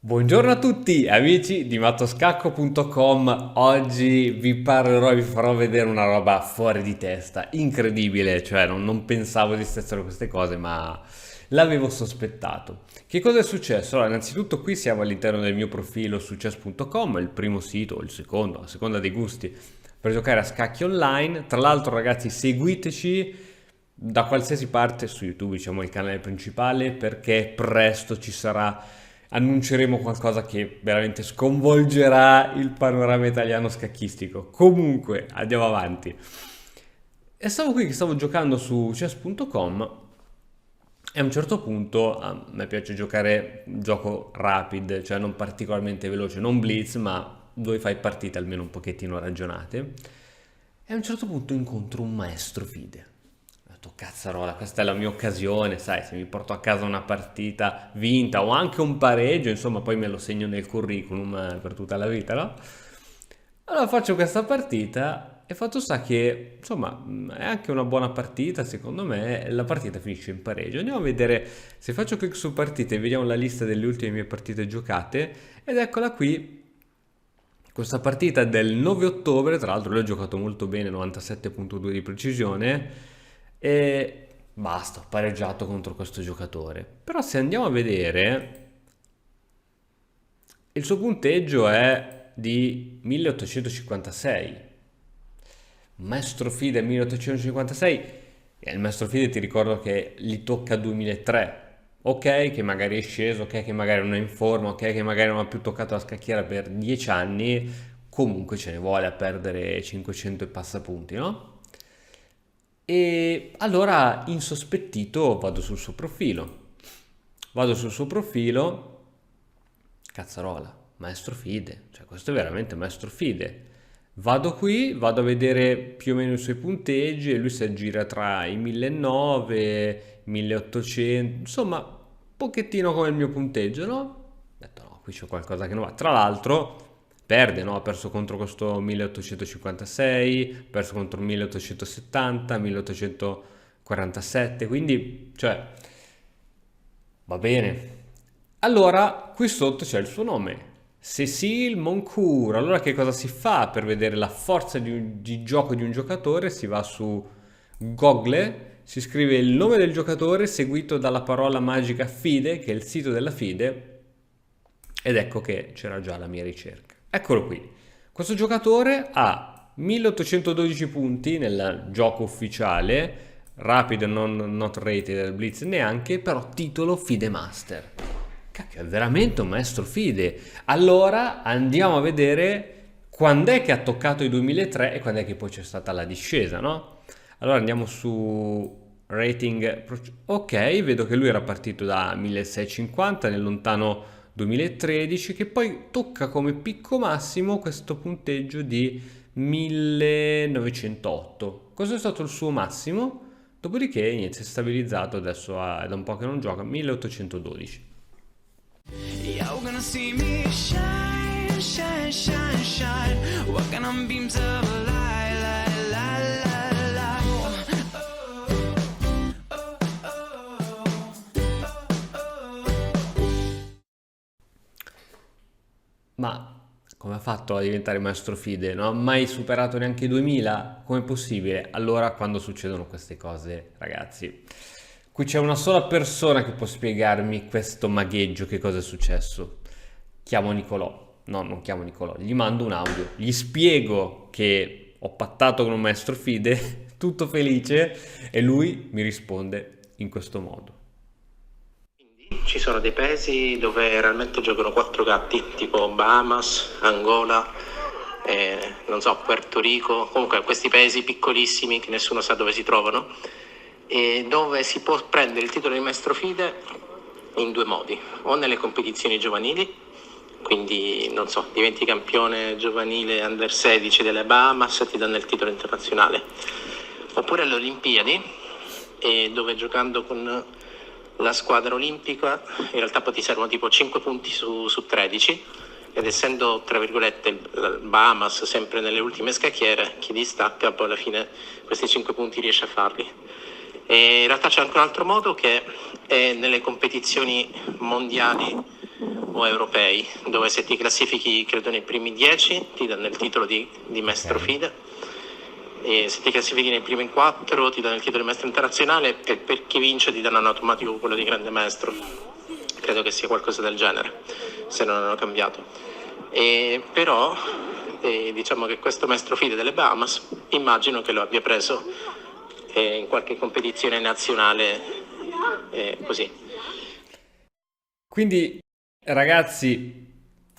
Buongiorno a tutti amici di mattoscacco.com. Oggi vi parlerò e vi farò vedere una roba fuori di testa, incredibile, cioè non pensavo esistessero queste cose, ma l'avevo sospettato. Che cosa è successo? Allora, innanzitutto qui siamo all'interno del mio profilo su chess.com, il primo sito, o il secondo, a seconda dei gusti, per giocare a scacchi online. Tra l'altro, ragazzi, seguiteci da qualsiasi parte su YouTube, diciamo il canale principale, perché presto ci sarà, annunceremo qualcosa che veramente sconvolgerà il panorama italiano scacchistico. Comunque, andiamo avanti. E stavo qui che stavo giocando su chess.com e a un certo punto a me piace giocare gioco rapid, cioè non particolarmente veloce, non blitz, ma dove fai partite almeno un pochettino ragionate. E a un certo punto incontro un maestro FIDE. Ho detto, cazzarola, questa è la mia occasione, sai, se mi porto a casa una partita vinta o anche un pareggio, insomma, poi me lo segno nel curriculum per tutta la vita, no? Allora faccio questa partita e fatto sta che, insomma, è anche una buona partita, secondo me, la partita finisce in pareggio. Andiamo a vedere, se faccio clic su partite, vediamo la lista delle ultime mie partite giocate, ed eccola qui, questa partita del 9 ottobre, tra l'altro lui ha giocato molto bene, 97,2 di precisione, e basta, ho pareggiato contro questo giocatore. Però se andiamo a vedere, il suo punteggio è di 1856. Maestro FIDE 1856, e il Maestro FIDE ti ricordo che gli tocca 2003. Ok, che magari è sceso, ok, che magari non è in forma, ok, che magari non ha più toccato la scacchiera per 10 anni, comunque ce ne vuole a perdere 500 e passapunti, no? E allora, insospettito, vado sul suo profilo. Vado sul suo profilo, cazzarola, maestro fide, cioè questo è veramente maestro fide. Vado qui, vado a vedere più o meno i suoi punteggi e lui si aggira tra i 1900, 1800, insomma, un pochettino come il mio punteggio, no? Ho detto no, qui c'è qualcosa che non va. Tra l'altro perde, no? Ha perso contro questo 1856, ha perso contro 1870, 1847, quindi, cioè, va bene. Allora, qui sotto c'è il suo nome, Cécile Moncourt. Allora che cosa si fa per vedere la forza di gioco di un giocatore? Si va su Google, si scrive il nome del giocatore seguito dalla parola magica FIDE, che è il sito della FIDE, ed ecco che c'era già la mia ricerca. Eccolo qui. Questo giocatore ha 1812 punti nel gioco ufficiale, Rapid non not rated, Blitz neanche, però titolo FIDE Master. Cacchio, è veramente un maestro FIDE. Allora andiamo a vedere quando è che ha toccato i 2003 e quando è che poi c'è stata la discesa, no? Allora andiamo su rating. Ok, vedo che lui era partito da 1650 nel lontano 2013, che poi tocca come picco massimo questo punteggio di 1908. Cosa è stato il suo massimo? Dopodiché niente, si è stabilizzato, adesso è da un po' che non gioca, 1812. You're gonna see me shine, shine, shine, shine. Walking on beams of light, light, light, light, light. Ma come ha fatto a diventare maestro FIDE? Non ha mai superato neanche i 2000? Com'è possibile? Allora, quando succedono queste cose, ragazzi, qui c'è una sola persona che può spiegarmi questo magheggio, che cosa è successo. Chiamo Nicolò. No, non chiamo Nicolò, gli mando un audio, gli spiego che ho pattato con un maestro FIDE, tutto felice, e lui mi risponde in questo modo. Ci sono dei paesi dove realmente giocano quattro gatti, tipo Bahamas, Angola, non so, Puerto Rico, comunque questi paesi piccolissimi che nessuno sa dove si trovano, e dove si può prendere il titolo di maestro FIDE in due modi: o nelle competizioni giovanili, quindi non so, diventi campione giovanile under 16 delle Bahamas e ti danno il titolo internazionale, oppure alle Olimpiadi, dove giocando con la squadra olimpica in realtà poi ti servono tipo 5 punti su 13, ed essendo tra virgolette il Bahamas sempre nelle ultime scacchiere, chi distacca poi alla fine questi 5 punti riesce a farli. E in realtà c'è anche un altro modo, che è nelle competizioni mondiali o europei, dove se ti classifichi credo nei primi 10 ti danno il titolo di maestro FIDE, e se ti classifichi nei primi 4 ti danno il titolo di maestro internazionale, e per chi vince ti danno in automatico quello di grande maestro. Credo che sia qualcosa del genere, se non hanno cambiato. Però diciamo che questo maestro FIDE delle Bahamas immagino che lo abbia preso in qualche competizione nazionale, così. Quindi, ragazzi,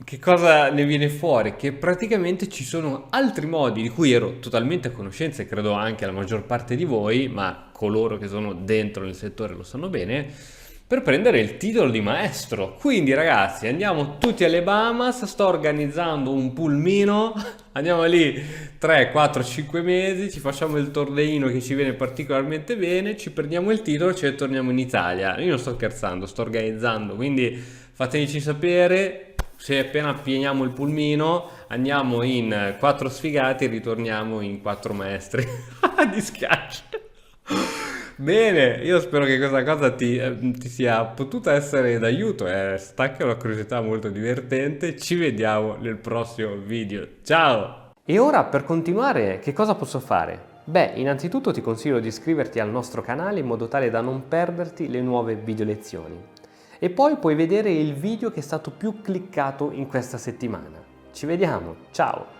che cosa ne viene fuori? Che praticamente ci sono altri modi di cui ero totalmente a conoscenza e credo anche la maggior parte di voi, ma coloro che sono dentro nel settore lo sanno bene, per prendere il titolo di maestro. Quindi, ragazzi, andiamo tutti alle Bahamas, sto organizzando un pulmino, andiamo lì 3, 4, 5 mesi, ci facciamo il torneino che ci viene particolarmente bene, ci prendiamo il titolo e ce ne torniamo in Italia. Io non sto scherzando, sto organizzando, quindi fateci sapere. Se appena pieniamo il pulmino andiamo in 4 sfigati e ritorniamo in 4 maestri. Di schiaccio. Bene, io spero che questa cosa ti sia potuta essere d'aiuto, è stata anche una curiosità molto divertente. Ci vediamo nel prossimo video. Ciao! E ora per continuare che cosa posso fare? Beh, innanzitutto ti consiglio di iscriverti al nostro canale in modo tale da non perderti le nuove video lezioni. E poi puoi vedere il video che è stato più cliccato in questa settimana. Ci vediamo, ciao!